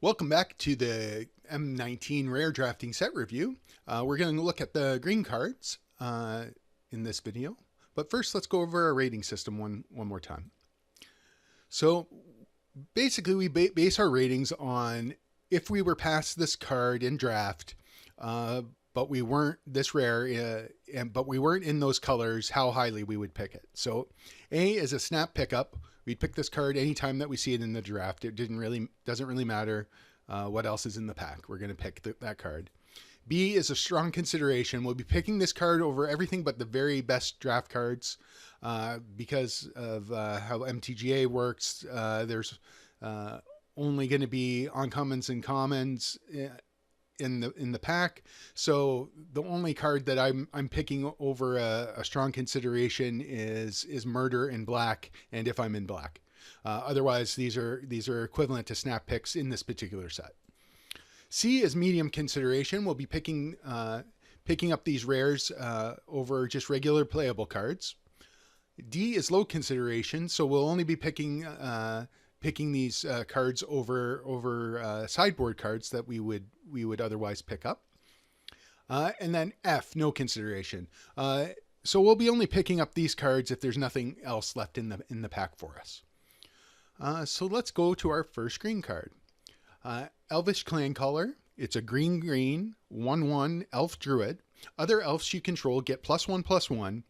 Welcome back to the M19 rare drafting set review. We're going to look at the green cards in this video. But first, let's go over our rating system one more time. So basically, we base our ratings on if we were past this card in draft, but we weren't this rare, but we weren't in those colors, how highly we would pick it. So A is a snap pickup. We'd pick this card anytime that we see it in the draft. It doesn't really matter what else is in the pack. We're going to pick that card. B is a strong consideration. We'll be picking this card over everything but the very best draft cards because of how MTGA works. There's only going to be uncommons and commons in the pack. So the only card that I'm picking over a strong consideration is murder in black, and if I'm in black. Otherwise, these are equivalent to snap picks in this particular set. C is medium consideration. We'll be picking up these rares over just regular playable cards. D is low consideration, so we'll only be picking these cards over sideboard cards that we would otherwise pick up. And then F, no consideration. So we'll be only picking up these cards if there's nothing else left in the pack for us. So let's go to our first green card. Elvish Clancaller. It's a green 1/1 elf druid. Other elves you control get +1/+1.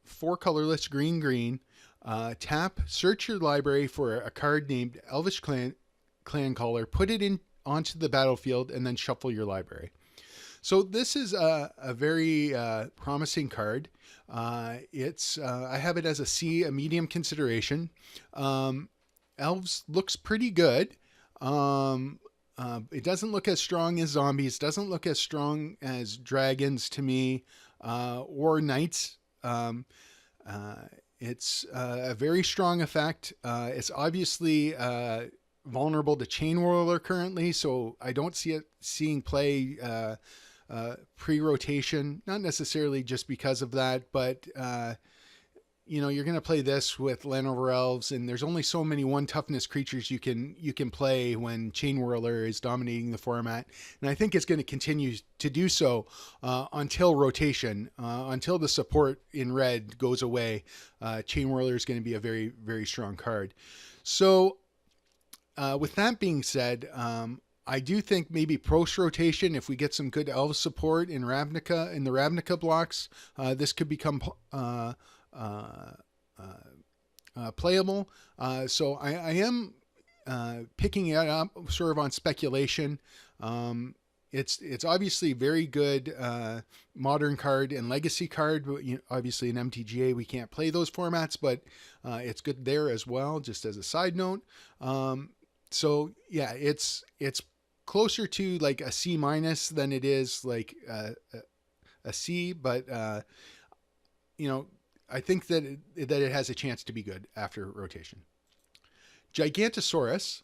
4 colorless green. Tap, search your library for a card named Elvish Clancaller, put it onto the battlefield, and then shuffle your library. So this is a very promising card. I have it as a C, a medium consideration. Elves looks pretty good. It doesn't look as strong as zombies. Doesn't look as strong as dragons to me, or knights. It's a very strong effect. It's obviously vulnerable to Chain Whirler currently, so I don't see it seeing play pre-rotation. Not necessarily just because of that, but you're going to play this with Llanowar Elves, and there's only so many 1 toughness creatures you can play when Chain Whirler is dominating the format, and I think it's going to continue to do so until rotation, until the support in red goes away. Chain Whirler is going to be a very, very strong card. So with that being said, I do think maybe post rotation, if we get some good elf support in the Ravnica blocks, this could become playable. So I am picking it up sort of on speculation. It's obviously very good modern card and legacy card. Obviously in MTGA we can't play those formats, but it's good there as well, just as a side note. So yeah, it's closer to like a C- than it is like a C, but I think that it has a chance to be good after rotation. Gigantosaurus.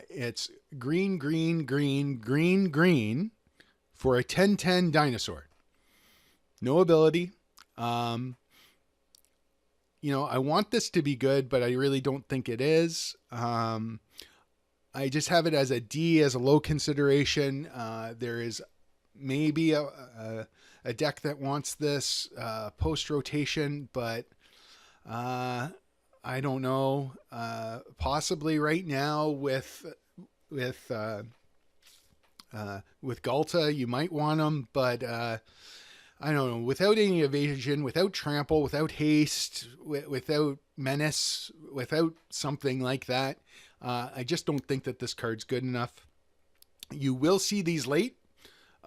It's green for a 10/10 dinosaur. No ability. I want this to be good, but I really don't think it is. I just have it as a D, as a low consideration. There is maybe a deck that wants this post rotation, but I don't know. Possibly right now with Galta, you might want them, but I don't know. Without any evasion, without trample, without haste, without menace, without something like that, I just don't think that this card's good enough. You will see these late.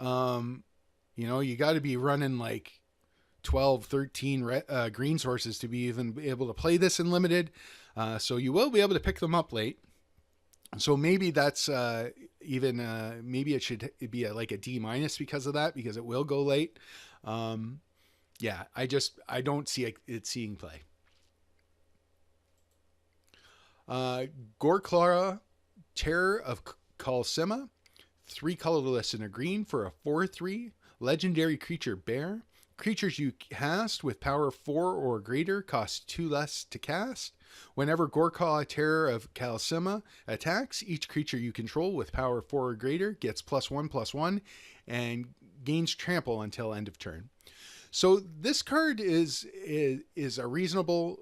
You got to be running like 12, 13 green sources to be even able to play this in limited. So you will be able to pick them up late. So maybe that's maybe it should be like a D- because of that, because it will go late. Yeah, I don't see it seeing play. Goreclaw, Terror of Kalsima. 3 colorless and a green for a 4/3 legendary creature bear. Creatures you cast with power 4 or greater cost 2 less to cast. Whenever Gorkha, Terror of Kalsima, attacks, each creature you control with power 4 or greater gets +1/+1 and gains trample until end of turn. So this card is a reasonable.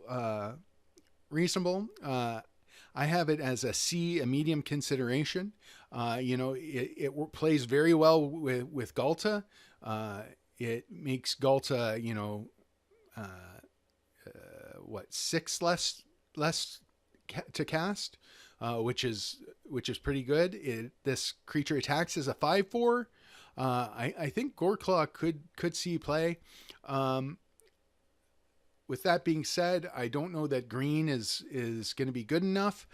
I have it as a C, a medium consideration. It plays very well with Galta. It makes Galta, 6 less to cast, which is pretty good. This creature attacks as a 5/4. I think Goreclaw could see play. With that being said, I don't know that green is going to be good enough.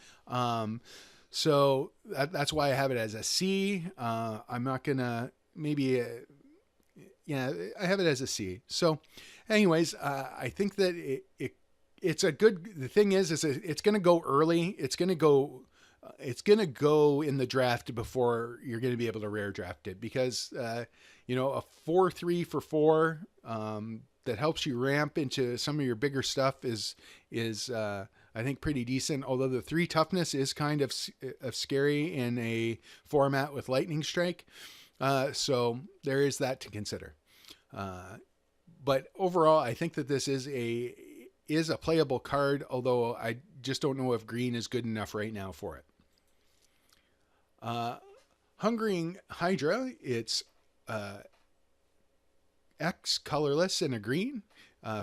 So that's why I have it as a C. I'm not going to I have it as a C. So anyways, I think that it's a good, the thing is it's going to go early. It's going to go in the draft before you're going to be able to rare draft it, because, a 4/3 for 4, that helps you ramp into some of your bigger stuff is I think pretty decent. Although the 3 toughness is kind of scary in a format with lightning strike. So there is that to consider. But overall, I think that this is a playable card, although I just don't know if green is good enough right now for it. Hungering Hydra, it's X colorless and a green.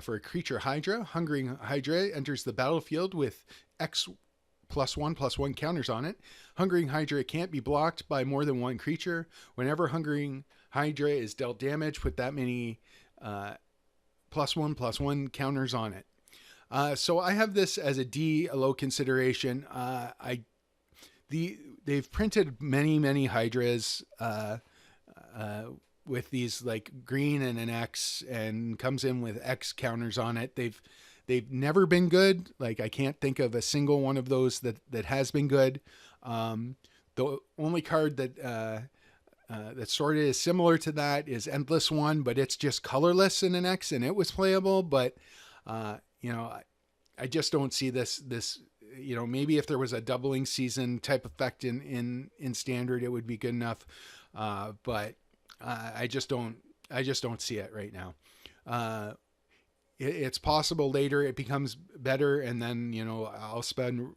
For a creature Hydra, Hungering Hydra enters the battlefield with X +1/+1 counters on it. Hungering Hydra can't be blocked by more than one creature. Whenever Hungering Hydra is dealt damage, put that many +1/+1 counters on it. So I have this as a D, a low consideration. They've printed many Hydras with these like green and an X, and comes in with X counters on it. They've never been good. Like, I can't think of a single one of those that has been good. The only card that sort of is similar to that is Endless One, but it's just colorless in an X, and it was playable. But I just don't see this. Maybe if there was a doubling season type effect in standard, it would be good enough. But I just don't see it right now. It's possible later it becomes better, and then I'll spend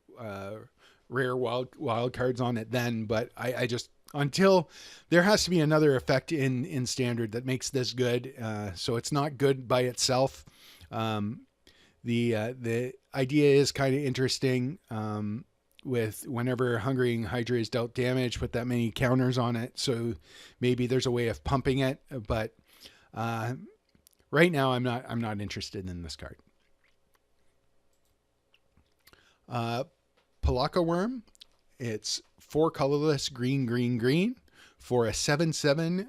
rare wild cards on it then. But I just, until there has to be another effect in standard that makes this good. So it's not good by itself. The idea is kind of interesting. With whenever Hungering Hydra is dealt damage, put that many counters on it. So maybe there's a way of pumping it, but right now I'm not interested in this card. Palaka Worm, it's 4 colorless green for a 7/7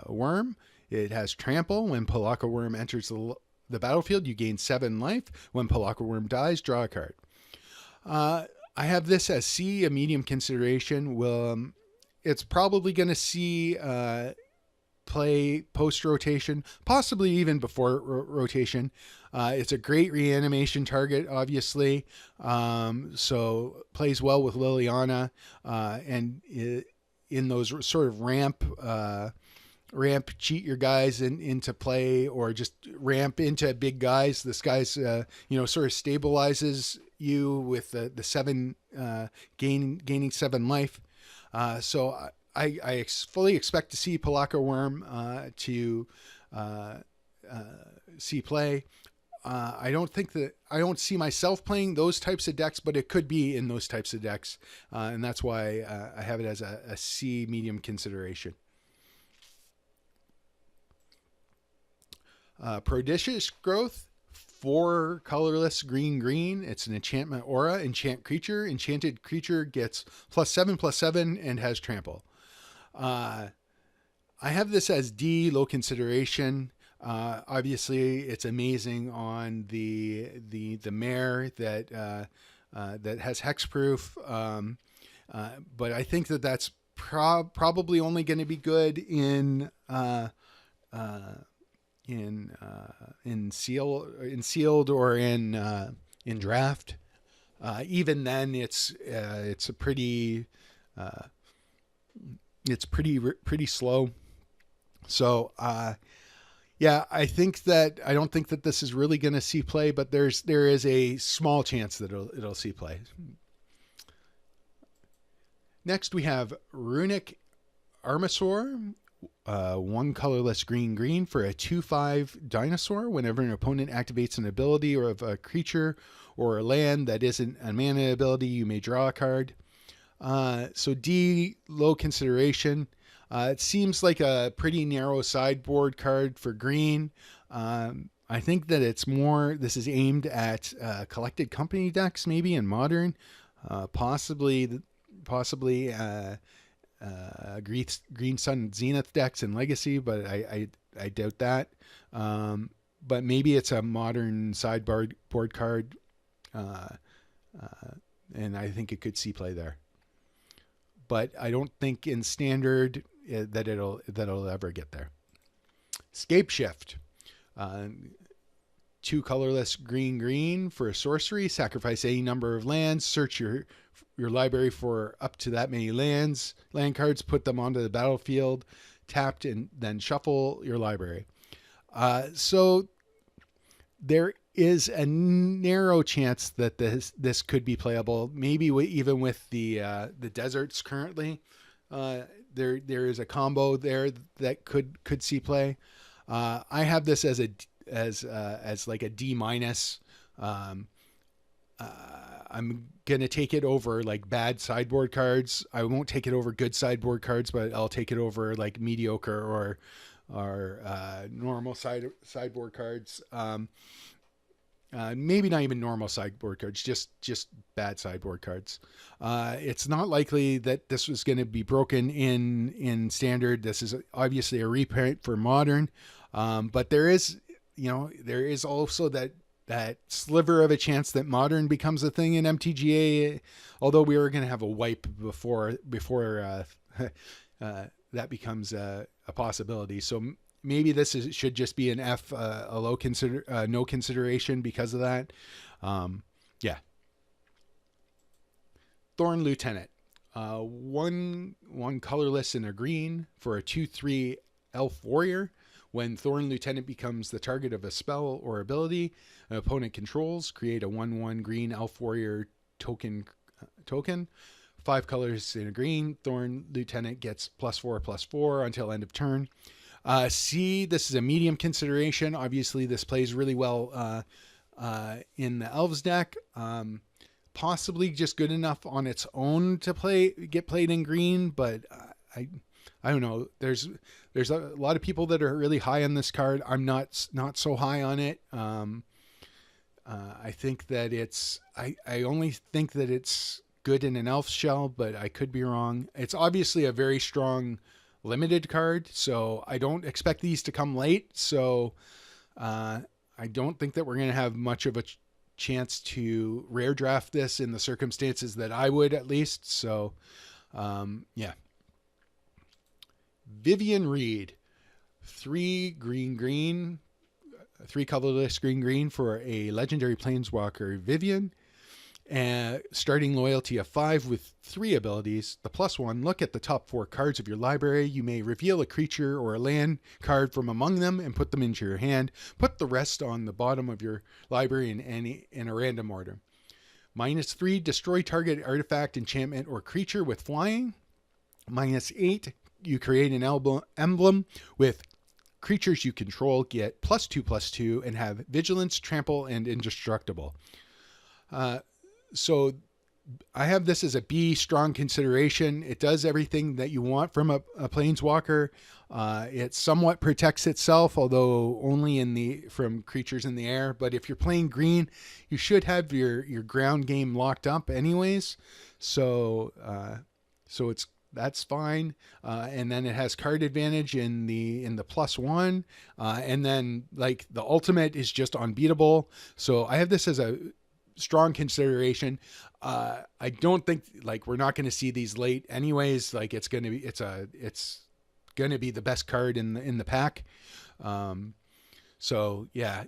worm. It has trample. When Palaka Worm enters the battlefield, you gain 7 life. When Palaka Worm dies, draw a card. I have this as C, a medium consideration. Well, it's probably going to see play post-rotation, possibly even before rotation. It's a great reanimation target, obviously. So plays well with Liliana, and in those sort of ramp cheat your guys into play, or just ramp into big guys. This guy's sort of stabilizes you with the 7 gaining 7 life. So I fully expect to see Palaka Worm to see play. I don't see myself playing those types of decks, but it could be in those types of decks, and that's why I have it as a C medium consideration. Prodigious Growth, 4 colorless green. It's an enchantment aura. Enchant creature. Enchanted creature gets +7/+7 and has trample. I have this as D, low consideration. Obviously, it's amazing on the mare that has hexproof. But I think that's probably only going to be good in sealed or in draft. Even then, it's a pretty pretty slow. So yeah, I don't think that this is really going to see play, but there is a small chance that it'll see play. Next, we have Runic Armasaur, one colorless green for a 2/5 dinosaur. Whenever an opponent activates an ability or of a creature or a land that isn't a mana ability, you may draw a card. So D, low consideration. It seems like a pretty narrow sideboard card for green. I think that this is aimed at collected company decks, maybe in modern, possibly Green Sun Zenith decks and Legacy, but I doubt that. But maybe it's a modern sideboard card, and I think it could see play there. But I don't think in standard that it'll ever get there. Scape Shift. 2 colorless green for a sorcery. Sacrifice any number of lands. Search your library for up to that many land cards. Put them onto the battlefield, tapped, and then shuffle your library. So there is a narrow chance that this could be playable. Maybe even with the deserts currently. There is a combo there that could see play. I have this as like a D-. I'm gonna take it over like bad sideboard cards. I won't take it over good sideboard cards, but I'll take it over like mediocre or normal sideboard cards. Maybe not even normal sideboard cards, just bad sideboard cards. It's not likely that this was going to be broken in standard. This is obviously a reprint for modern, but there is also that sliver of a chance that modern becomes a thing in MTGA. Although we were going to have a wipe before that becomes a possibility. So maybe this should just be an F, a low no consideration because of that. Yeah. Thorn Lieutenant, one colorless and a green for a 2/3 elf warrior. When Thorn Lieutenant becomes the target of a spell or ability an opponent controls, create a 1/1 green elf warrior token. 5 colors in a green. Thorn Lieutenant gets +4/+4 until end of turn. C, this is a medium consideration. Obviously, this plays really well in the Elves deck. Possibly just good enough on its own to get played in green, but I don't know. There's a lot of people that are really high on this card. I'm not so high on it. I think that I only think that it's good in an Elf shell, but I could be wrong. It's obviously a very strong limited card, so I don't expect these to come late. So I don't think that we're going to have much of a chance to rare draft this in the circumstances that I would, at least. So yeah. Vivian Reed, 3 green, 3 colorless green for a legendary planeswalker Vivian. Starting loyalty of 5 with 3 abilities. The +1, look at the top 4 cards of your library. You may reveal a creature or a land card from among them and put them into your hand. Put the rest on the bottom of your library in a random order. -3, destroy target artifact, enchantment, or creature with flying. -8, you create an emblem with creatures you control, get +2/+2, and have vigilance, trample, and indestructible. So I have this as a B, strong consideration. It does everything that you want from a planeswalker. It somewhat protects itself, although only from creatures in the air. But if you're playing green, you should have your ground game locked up anyways. So that's fine. And then it has card advantage in the +1. And then like the ultimate is just unbeatable. So I have this as a strong consideration. I don't think we're not going to see these late anyways. Like it's going to be the best card in the pack. So yeah,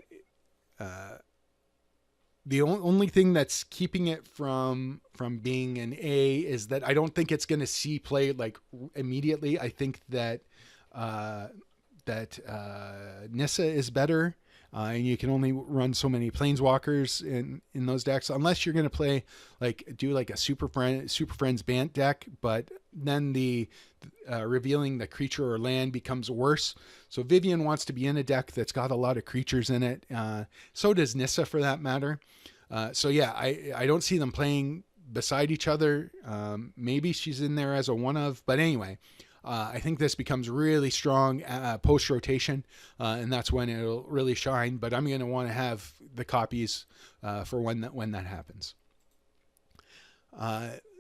The only thing that's keeping it from being an A is that I don't think it's going to see play like immediately. I think that Nissa is better, and you can only run so many planeswalkers in those decks unless you're going to play do a Super Friends Bant deck, but then the revealing the creature or land becomes worse. So Vivian wants to be in a deck that's got a lot of creatures in it. So does Nissa, for that matter. So yeah, I don't see them playing beside each other. Maybe she's in there as a one of, but anyway, I think this becomes really strong post rotation, and that's when it'll really shine. But I'm going to want to have the copies for when that happens.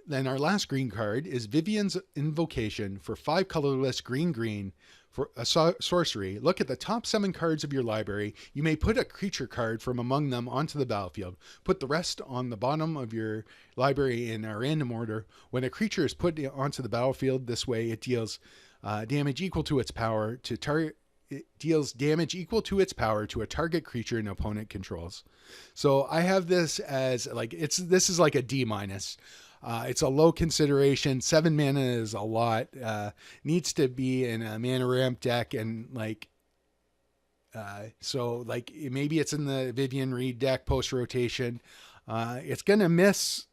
Then our last green card is Vivian's Invocation for 5 colorless green for a sorcery. Look at the top 7 cards of your library. You may put a creature card from among them onto the battlefield. Put the rest on the bottom of your library in a random order. When a creature is put onto the battlefield this way, it deals damage equal to its power to target. It deals damage equal to its power to a target creature an opponent controls. So I have this as this is like a D-. It's a low consideration. 7 mana is a lot. Needs to be in a mana ramp deck, and maybe it's in the Vivian Reed deck post rotation. It's gonna miss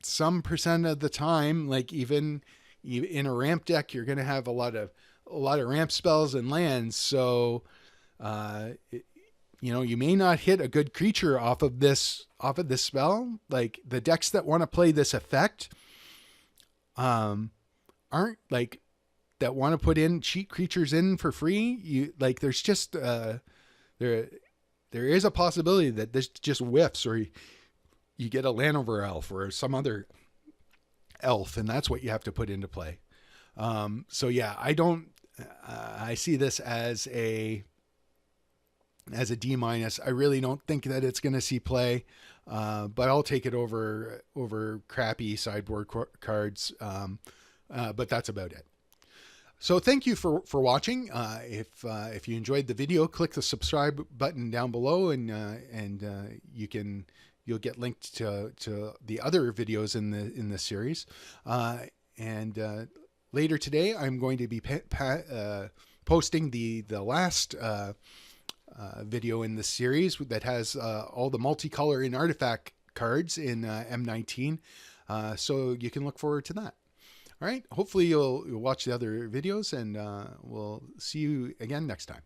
some percent of the time. Like even in a ramp deck, you're gonna have a lot of ramp spells and lands. So you may not hit a good creature off of this spell. Like the decks that want to play this effect aren't that want to put in cheat creatures in for free. There's just there is a possibility that this just whiffs, or you get a Lanover elf or some other elf, and that's what you have to put into play. So yeah, I see this as a D-. I really don't think that it's going to see play, but I'll take it over crappy sideboard cards. But that's about it. So thank you for watching. If you enjoyed the video, click the subscribe button down below, and you'll get linked to the other videos in this series. Later today, I'm going to be posting the last video in this series that has all the multicolor and artifact cards in M19. So you can look forward to that. All right. Hopefully you'll watch the other videos, and we'll see you again next time.